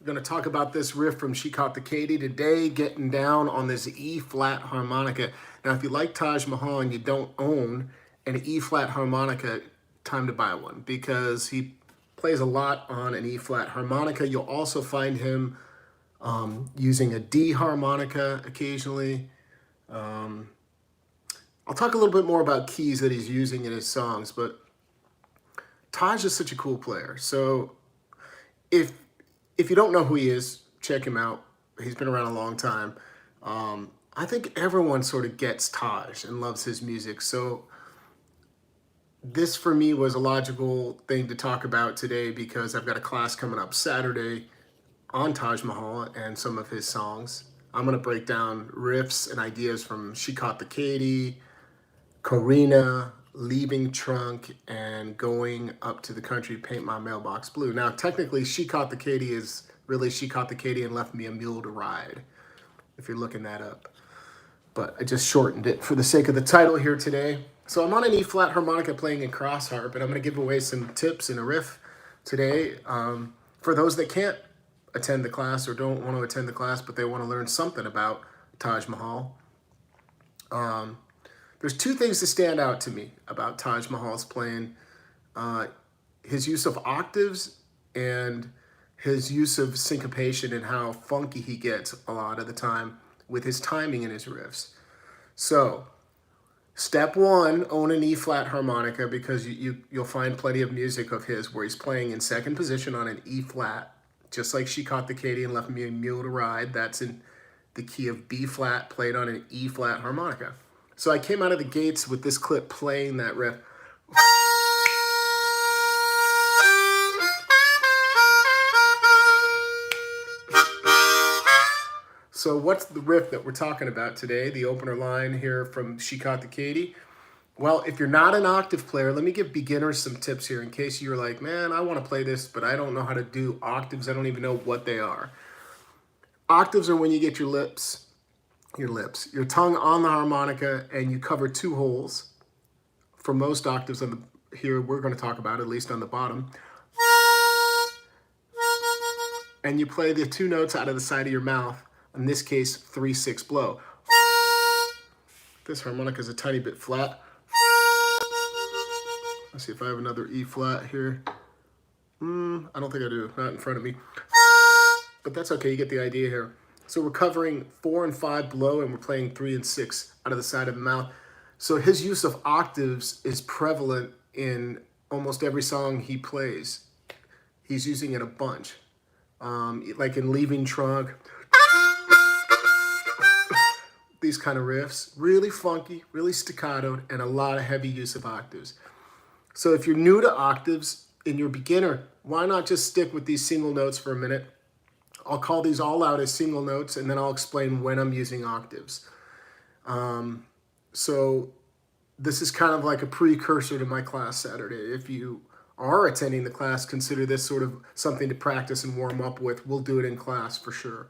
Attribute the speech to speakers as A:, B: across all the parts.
A: going to talk about this riff from Caught The Katy today, getting down on this E-flat harmonica. Now, if you like Taj Mahal and you don't own an E-flat harmonica, time to buy one, because he plays a lot on an E-flat harmonica. You'll also find him using a D harmonica occasionally. I'll talk a little bit more about keys that he's using in his songs, but Taj is such a cool player. So if you don't know who he is, check him out. He's been around a long time. I think everyone sort of gets Taj and loves his music. So this for me was a logical thing to talk about today, because I've got a class coming up Saturday on Taj Mahal and some of his songs. I'm going to break down riffs and ideas from Caught The Katy, Corina, Leaving Trunk, and Going Up to the Country, Paint My Mailbox Blue. Now, technically, Caught The Katy is really Caught The Katy and Left Me a Mule to Ride, if you're looking that up. But I just shortened it for the sake of the title here today. So I'm on an E-flat harmonica playing in cross harp, and I'm going to give away some tips and a riff today for those that can't attend the class or don't want to attend the class, but they want to learn something about Taj Mahal. There's two things that stand out to me about Taj Mahal's playing. His use of octaves and his use of syncopation, and how funky he gets a lot of the time with his timing and his riffs. So, step one, own an E-flat harmonica, because you'll find plenty of music of his where he's playing in second position on an E-flat, just like Caught The Katy and Left Me a Mule to Ride. That's in the key of B-flat, played on an E-flat harmonica. So I came out of the gates with this clip playing that riff. So what's the riff that we're talking about today? The opener line here from Caught The Katy. Well, if you're not an octave player, let me give beginners some tips here in case you're like, man, I want to play this, but I don't know how to do octaves. I don't even know what they are. Octaves are when you get your tongue on the harmonica, and you cover two holes. For most octaves on the here we're going to talk about, at least on the bottom. And you play the two notes out of the side of your mouth. In this case, 3/6 blow. This harmonica is a tiny bit flat. Let's see if I have another E flat here. I don't think I do, not in front of me. But that's okay, you get the idea here. So we're covering 4 and 5 below, and we're playing 3 and 6 out of the side of the mouth. So his use of octaves is prevalent in almost every song he plays. He's using it a bunch. Like in Leaving Trunk. These kind of riffs, really funky, really staccato, and a lot of heavy use of octaves. So if you're new to octaves and you're a beginner, why not just stick with these single notes for a minute? I'll call these all out as single notes, and then I'll explain when I'm using octaves. So this is kind of like a precursor to my class Saturday. If you are attending the class, consider this sort of something to practice and warm up with. We'll do it in class for sure.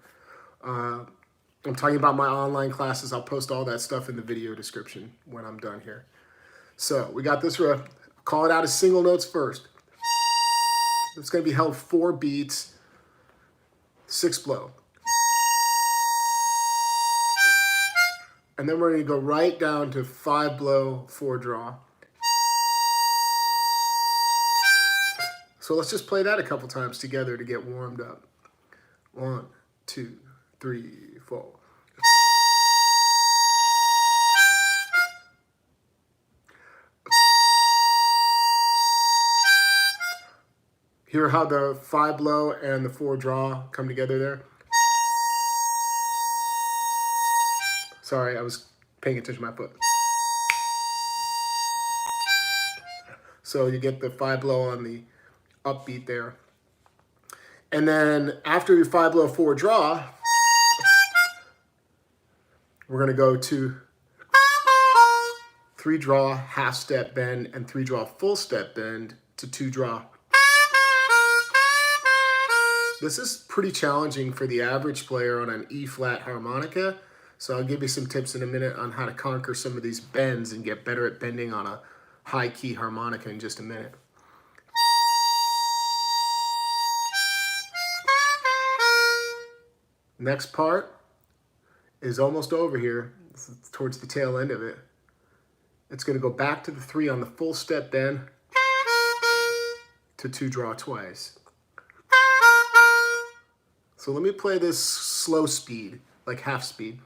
A: I'm talking about my online classes. I'll post all that stuff in the video description when I'm done here. So we got this riff. Call it out as single notes first. It's going to be held 4 beats, 6 blow. And then we're going to go right down to 5 blow, 4 draw. So let's just play that a couple times together to get warmed up. 1, 2, 3, 4. Hear how the 5 blow and the 4 draw come together there? Sorry, I was paying attention to my foot. So you get the 5 blow on the upbeat there. And then after your 5 blow, 4 draw, we're going to go to 3 draw, half step bend, and 3 draw, full step bend to 2 draw. This is pretty challenging for the average player on an E-flat harmonica, so I'll give you some tips in a minute on how to conquer some of these bends and get better at bending on a high-key harmonica in just a minute. Next part is almost over here. It's towards the tail end of it. It's going to go back to the 3 on the full step bend to 2 draw twice. So let me play this slow speed, like half speed.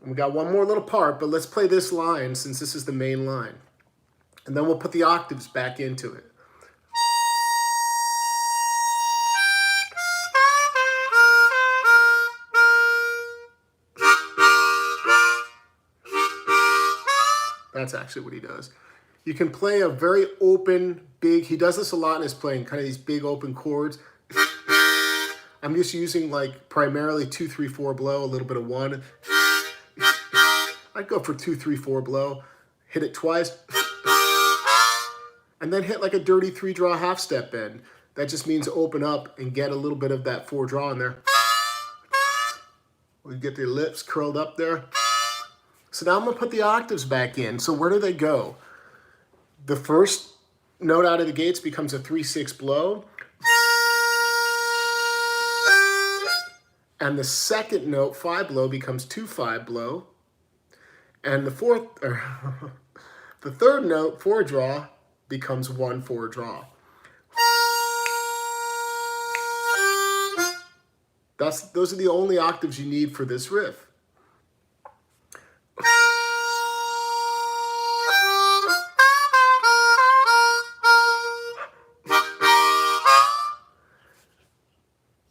A: We got one more little part, but let's play this line since this is the main line. And then we'll put the octaves back into it. That's actually what he does. You can play a very open, big, he does this a lot in his playing, kind of these big open chords. I'm just using like primarily 2, 3, 4 blow, a little bit of 1. I'd go for 2, 3, 4 blow, hit it twice, and then hit like a dirty 3 draw half step bend. That just means open up and get a little bit of that 4 draw in there. We get the lips curled up there. So now I'm gonna put the octaves back in. So where do they go? The first note out of the gates becomes a 3/6 blow. And the second note, 5 blow, becomes 2/5 blow. And the third note, 4 draw, becomes 1/4 draw. Those are the only octaves you need for this riff.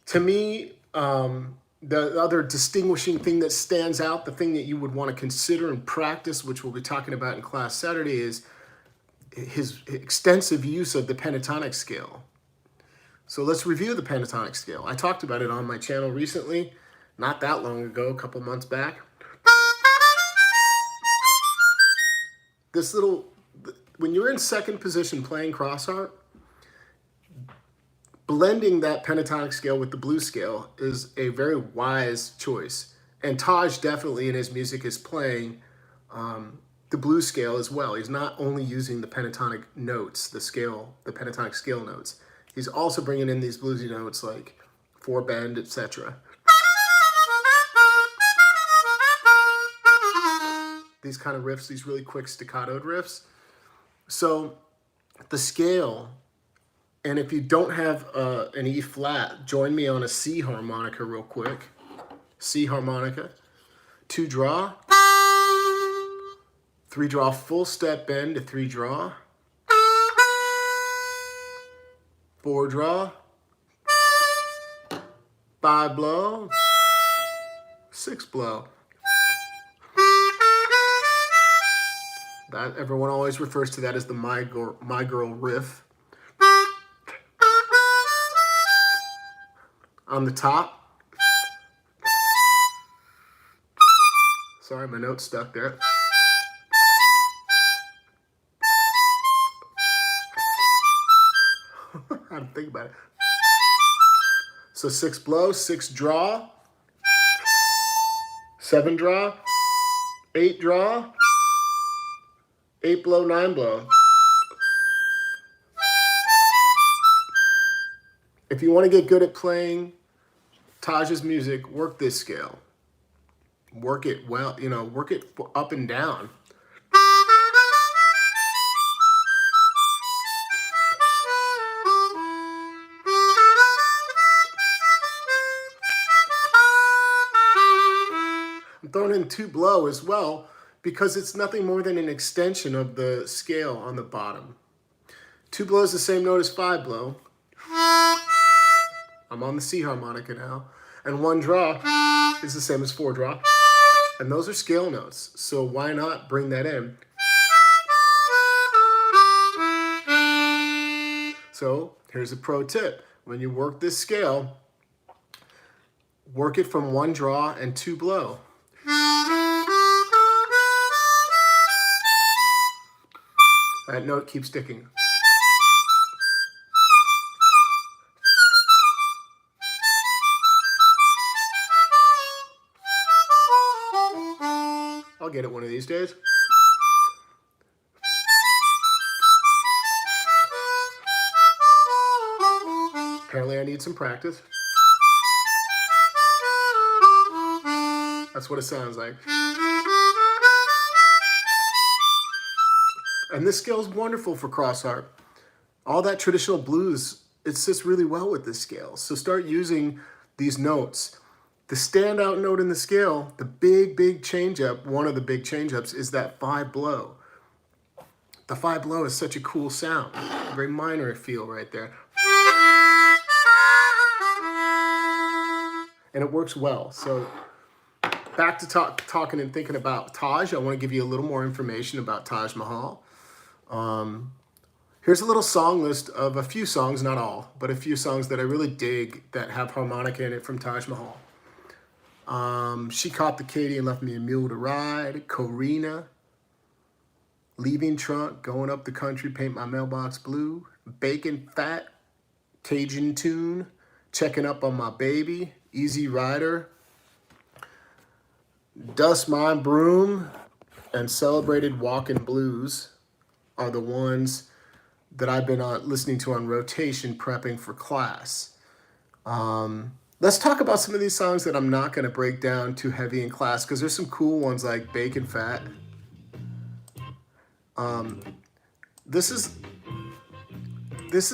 A: To me, the other distinguishing thing that stands out, the thing that you would want to consider and practice, which we'll be talking about in class Saturday, is his extensive use of the pentatonic scale. So let's review the pentatonic scale. I talked about it on my channel recently, not that long ago, a couple months back. This little, when you're in second position playing cross harp, blending that pentatonic scale with the blues scale is a very wise choice. And Taj definitely in his music is playing the blues scale as well. He's not only using the pentatonic notes, the pentatonic scale notes. He's also bringing in these bluesy notes like 4 bend, etc. These kind of riffs, these really quick staccatoed riffs. So the scale, and if you don't have an E flat, join me on a C harmonica real quick. C harmonica, 2 draw, 3 draw full step bend to 3 draw, 4 draw, 5 blow, 6 blow. That everyone always refers to that as the My Girl riff. On the top, sorry, my note's stuck there. I had to think about it. So 6 blow, 6 draw, 7 draw, 8 draw, 8 blow, 9 blow. If you want to get good at playing Taj's music, work this scale. Work it well, work it up and down. I'm throwing in 2 blow as well because it's nothing more than an extension of the scale on the bottom. 2 blow is the same note as 5 blow. I'm on the C harmonica now. And 1 draw is the same as 4 draw. And those are scale notes. So why not bring that in? So here's a pro tip. When you work this scale, work it from 1 draw and 2 blow. That note keeps sticking. I'll get it one of these days. Apparently I need some practice. That's what it sounds like. And this scale is wonderful for cross harp. All that traditional blues, it sits really well with this scale. So start using these notes. The standout note in the scale, the big change up, one of the big change ups is that 5 blow. The 5 blow is such a cool sound. Very minor feel right there. And it works well. So back to talking and thinking about Taj. I want to give you a little more information about Taj Mahal. Here's a little song list of a few songs, not all, but a few songs that I really dig that have harmonica in it from Taj Mahal. She Caught the Katy and Left Me a Mule to Ride, Corina, Leaving Trunk, Going Up the Country, Paint My Mailbox Blue, Bacon Fat, Cajun Tune, Checking Up on My Baby, Easy Rider, Dust My Broom, and Celebrated Walkin' Blues are the ones that I've been listening to on rotation prepping for class. Let's talk about some of these songs that I'm not going to break down too heavy in class because there's some cool ones like Bacon Fat. This is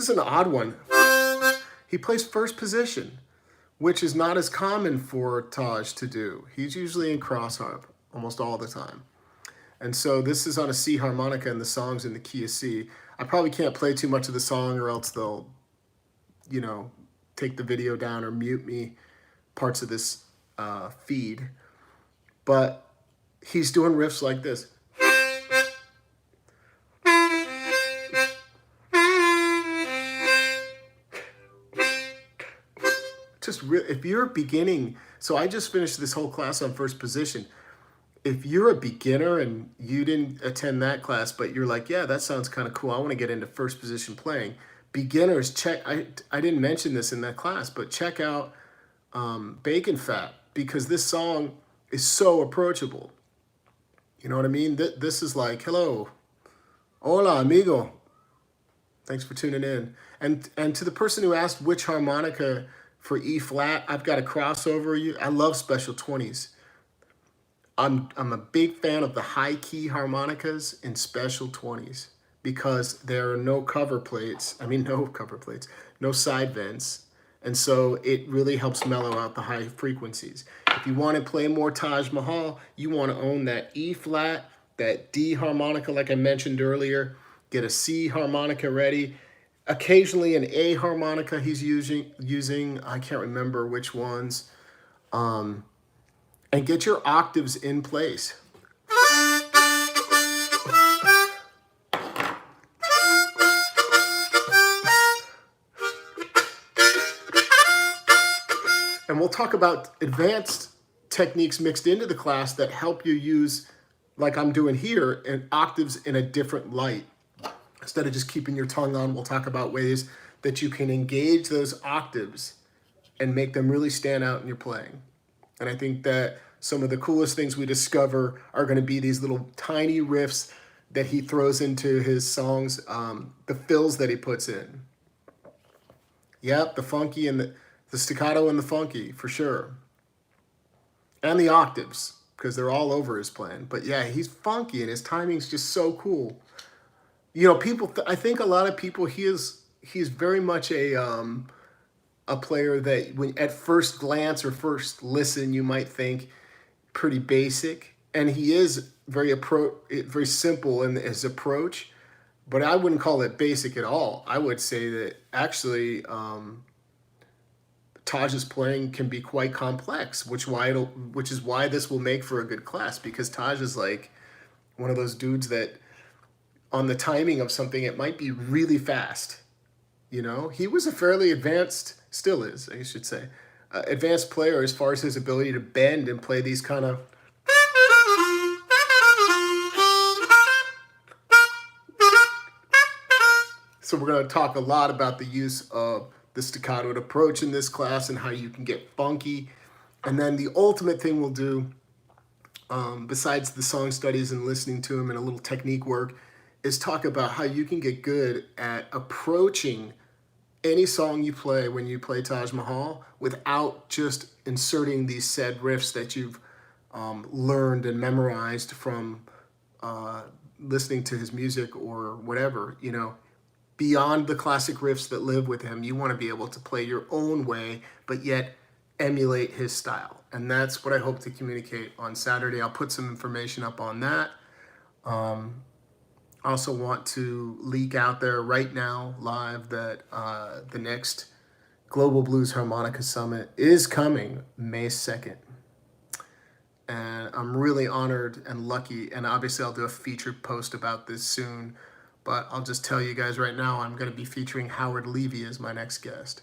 A: an odd one. He plays first position, which is not as common for Taj to do. He's usually in cross harp almost all the time. And so this is on a C harmonica and the song's in the key of C. I probably can't play too much of the song or else they'll, you know, take the video down or mute me parts of this feed. But he's doing riffs like this. If you're beginning, so I just finished this whole class on first position. If you're a beginner and you didn't attend that class, but you're like, yeah, that sounds kind of cool, I want to get into first position playing. Beginners, check, I didn't mention this in that class, but check out Bacon Fat, because this song is so approachable. You know what I mean? This is like, hello, hola, amigo. Thanks for tuning in. And to the person who asked which harmonica for E flat, I've got a crossover. I love special 20s. I'm a big fan of the high key harmonicas in special 20s because there are no cover plates. No side vents. And so it really helps mellow out the high frequencies. If you want to play more Taj Mahal, you want to own that E flat, that D harmonica like I mentioned earlier, get a C harmonica ready. Occasionally an A harmonica he's using, I can't remember which ones. And get your octaves in place. And we'll talk about advanced techniques mixed into the class that help you use, like I'm doing here, and octaves in a different light. Instead of just keeping your tongue on, we'll talk about ways that you can engage those octaves and make them really stand out in your playing. And I think that some of the coolest things we discover are going to be these little tiny riffs that he throws into his songs, the fills that he puts in. Yep, the funky and the staccato and the funky, for sure. And the octaves, because they're all over his playing. But yeah, he's funky and his timing's just so cool. You know, I think a lot of people, he's very much a player that when at first glance or first listen, you might think pretty basic. And he is very simple in his approach, but I wouldn't call it basic at all. I would say that actually Taj's playing can be quite complex, which is why this will make for a good class, because Taj is like one of those dudes that on the timing of something, it might be really fast. You know, he was a fairly advanced, still is, I should say, advanced player as far as his ability to bend and play these kind of. So we're going to talk a lot about the use of the staccato approach in this class and how you can get funky. And then the ultimate thing we'll do, besides the song studies and listening to him and a little technique work, is talk about how you can get good at approaching any song you play when you play Taj Mahal without just inserting these said riffs that you've learned and memorized from listening to his music or whatever, you know, beyond the classic riffs that live with him, you want to be able to play your own way, but yet emulate his style. And that's what I hope to communicate on Saturday. I'll put some information up on that. I also want to leak out there right now live that the next Global Blues Harmonica Summit is coming May 2nd. And I'm really honored and lucky, and obviously I'll do a featured post about this soon, but I'll just tell you guys right now, I'm going to be featuring Howard Levy as my next guest.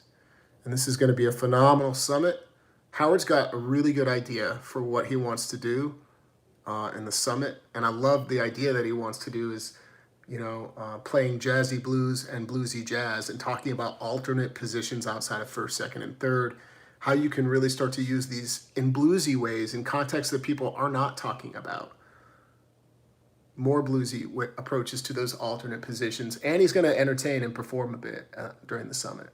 A: And this is going to be a phenomenal summit. Howard's got a really good idea for what he wants to do in the summit, and I love the idea that he wants to do is, you know, playing jazzy blues and bluesy jazz and talking about alternate positions outside of first, second, and third, how you can really start to use these in bluesy ways in contexts that people are not talking about. More bluesy approaches to those alternate positions, and he's going to entertain and perform a bit during the summit.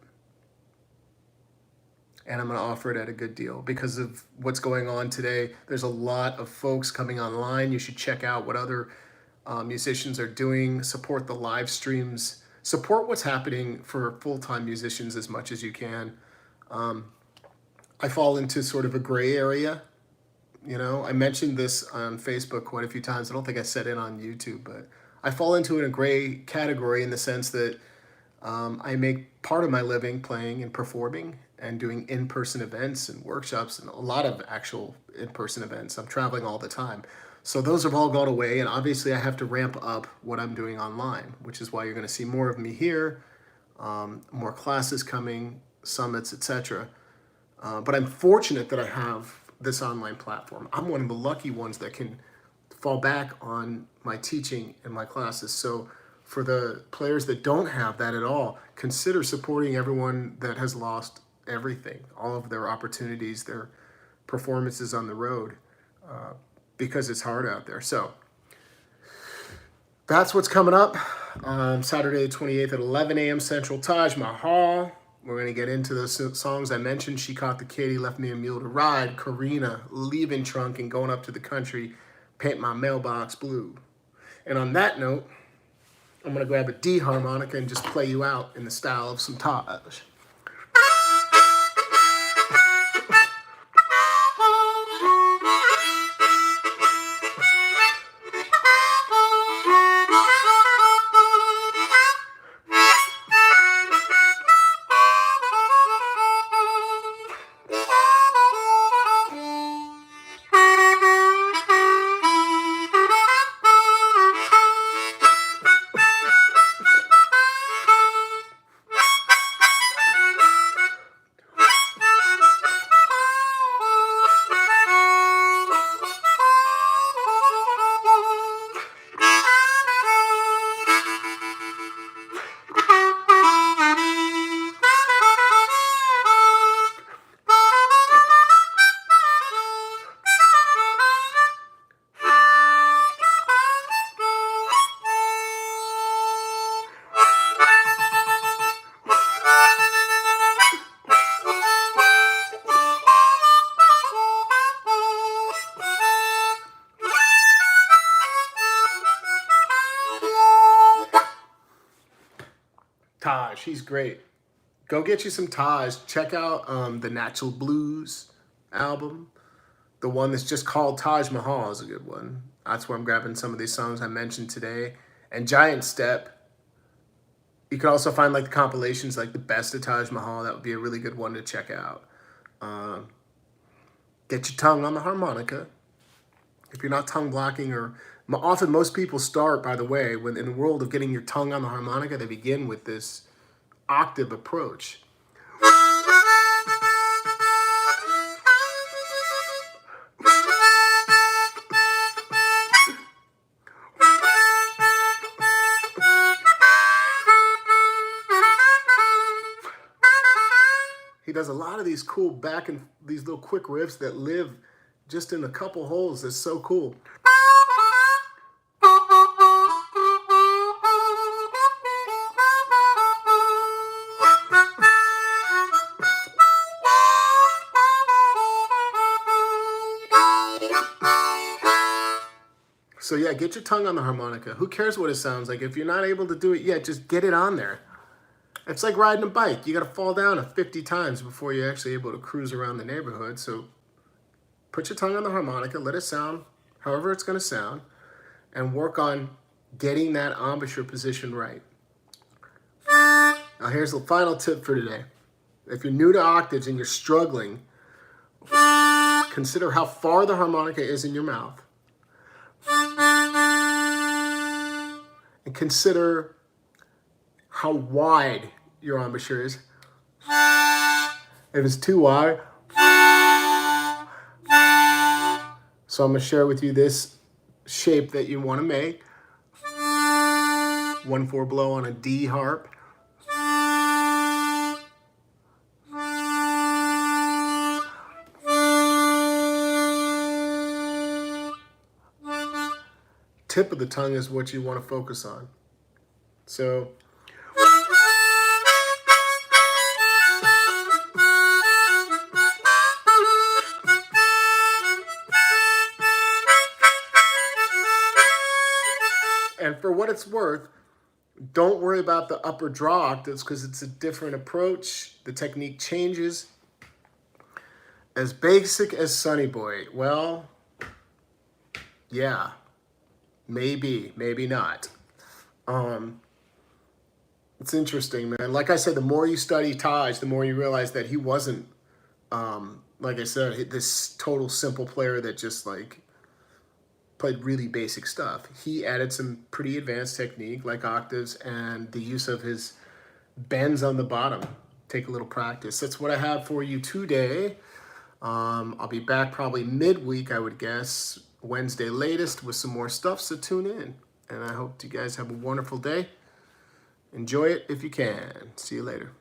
A: And I'm going to offer it at a good deal because of what's going on today. There's a lot of folks coming online. You should check out what other musicians are doing, support the live streams, support what's happening for full-time musicians as much as you can. I fall into sort of a gray area. You know, I mentioned this on Facebook quite a few times. I don't think I said it on YouTube, but I fall into a gray category in the sense that I make part of my living playing and performing and doing in-person events and workshops and a lot of actual in-person events. I'm traveling all the time. So those have all gone away, and obviously I have to ramp up what I'm doing online, which is why you're going to see more of me here, more classes coming, summits, etc. But I'm fortunate that I have this online platform. I'm one of the lucky ones that can fall back on my teaching and my classes. So for the players that don't have that at all, consider supporting everyone that has lost everything, all of their opportunities, their performances on the road, because it's hard out there. So that's what's coming up. Saturday 28th at 11 a.m. Central, Taj Mahal. We're going to get into those songs I mentioned. She Caught the Katy, Left Me a Mule to Ride, Karina, Leaving Trunk, and Going Up to the Country, Paint My Mailbox Blue. And on that note, I'm going to grab a D harmonica and just play you out in the style of some Taj. Taj, he's great. Go get you some Taj. Check out the Natural Blues album. The one that's just called Taj Mahal is a good one. That's where I'm grabbing some of these songs I mentioned today. And Giant Step. You can also find like the compilations, like the best of Taj Mahal. That would be a really good one to check out. Get your tongue on the harmonica. If you're not tongue blocking, or often most people start, by the way, when in the world of getting your tongue on the harmonica, they begin with this octave approach. He does a lot of these cool back and these little quick riffs that live just in a couple holes. That's so cool. So yeah, get your tongue on the harmonica. Who cares what it sounds like? If you're not able to do it yet, just get it on there. It's like riding a bike. You got to fall down 50 times before you're actually able to cruise around the neighborhood. So put your tongue on the harmonica, let it sound however it's going to sound, and work on getting that embouchure position right. Now here's the final tip for today. If you're new to octaves and you're struggling, consider how far the harmonica is in your mouth. And consider how wide your embouchure is. If it's too wide, so I'm going to share with you this shape that you want to make. 1/4 blow on a D harp. Tip of the tongue is what you want to focus on. So and for what it's worth, don't worry about the upper draw octaves because it's a different approach. The technique changes. As basic as Sonny Boy, well, yeah, maybe, maybe not. It's interesting, man. Like I said, the more you study Taj, the more you realize that he wasn't, like I said, this total simple player that just like played really basic stuff. He added some pretty advanced technique like octaves and the use of his bends on the bottom. Take a little practice. That's what I have for you today. I'll be back probably midweek, I would guess, Wednesday latest with some more stuff, so tune in. And I hope you guys have a wonderful day. Enjoy it if you can. See you later.